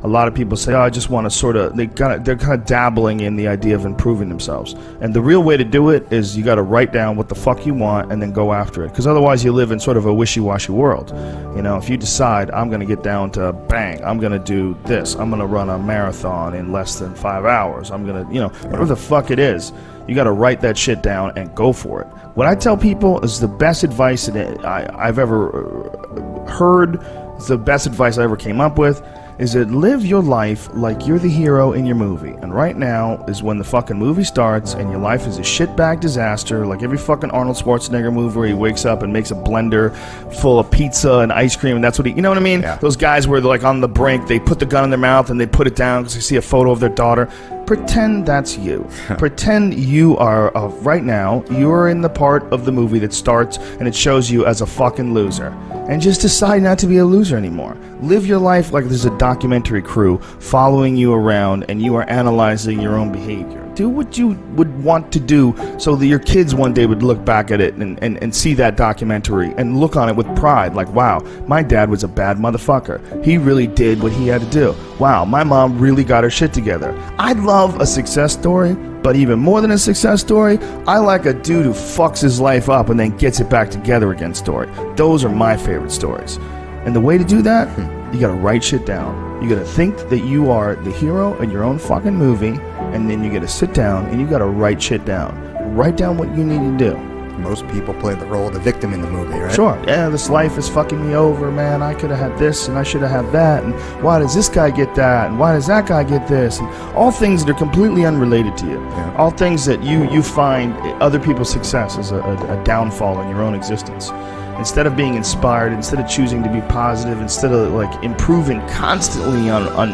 a lot of people say, oh, I just want to sort of, they're kind of dabbling in the idea of improving themselves. And the real way to do it is you got to write down what the fuck you want and then go after it. Because otherwise you live in sort of a wishy-washy world. You know, if you decide, I'm going to get down to bang, I'm going to do this, I'm going to run a marathon in less than 5 hours, I'm going to, you know, whatever the fuck it is, you got to write that shit down and go for it. What I tell people is the best advice that I've ever heard, the best advice I ever came up with, is that live your life like you're the hero in your movie. And right now is when the fucking movie starts and your life is a shitbag disaster, like every fucking Arnold Schwarzenegger movie where he wakes up and makes a blender full of pizza and ice cream, and that's what he, you know what I mean? Yeah. Those guys where they're like on the brink, they put the gun in their mouth and they put it down because they see a photo of their daughter. Pretend that's you. Pretend you are, right now, you're in the part of the movie that starts and it shows you as a fucking loser. And just decide not to be a loser anymore. Live your life like there's a documentary crew following you around and you are analyzing your own behavior. Do what you would want to do so that your kids one day would look back at it and see that documentary and look on it with pride. Like, wow, my dad was a bad motherfucker. He really did what he had to do. Wow, my mom really got her shit together. I love a success story, but even more than a success story, I like a dude who fucks his life up and then gets it back together again story. Those are my favorite stories. And the way to do that, you gotta write shit down. You gotta think that you are the hero in your own fucking movie, and then you gotta sit down and you gotta write shit down. Write down what you need to do. Most people play the role of the victim in the movie, right? Sure. Yeah, this life is fucking me over, man. I could have had this and I should have had that. And why does this guy get that? And why does that guy get this? And all things that are completely unrelated to you. Yeah. All things that you find other people's success as a downfall in your own existence. Instead of being inspired, instead of choosing to be positive, instead of like improving constantly on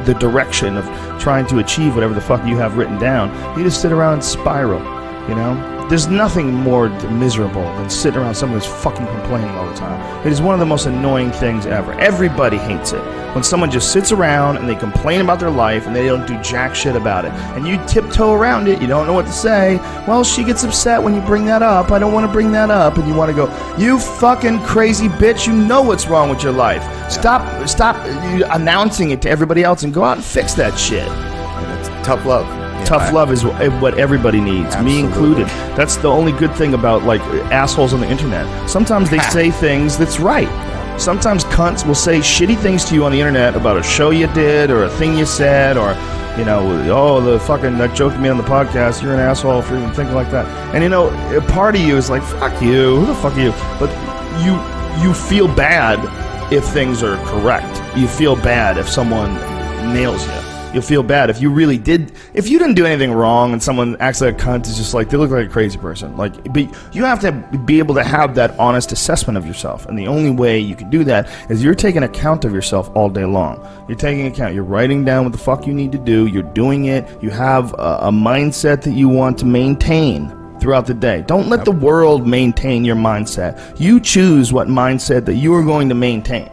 the direction of trying to achieve whatever the fuck you have written down, you just sit around and spiral, you know? There's nothing more miserable than sitting around someone who's fucking complaining all the time. It is one of the most annoying things ever. Everybody hates it. When someone just sits around and they complain about their life and they don't do jack shit about it. And you tiptoe around it, you don't know what to say. Well, she gets upset when you bring that up. I don't want to bring that up. And you want to go, you fucking crazy bitch, you know what's wrong with your life. Stop announcing it to everybody else and go out and fix that shit. And it's tough love. Tough love is what everybody needs, absolutely. Me included. That's the only good thing about like assholes on the internet. Sometimes they say things that's right. Sometimes cunts will say shitty things to you on the internet about a show you did or a thing you said, or you know, oh, the fucking that joke you made on the podcast, you're an asshole for even thinking like that. And you know, a part of you is like, fuck you, who the fuck are you? But you feel bad if things are correct. You feel bad if someone nails you. You'll feel bad if you didn't do anything wrong and someone acts like a cunt. Is just like, they look like a crazy person. Like, but you have to be able to have that honest assessment of yourself. And the only way you can do that is you're taking account of yourself all day long. You're taking account. You're writing down what the fuck you need to do. You're doing it. You have a mindset that you want to maintain throughout the day. Don't let the world maintain your mindset. You choose what mindset that you are going to maintain.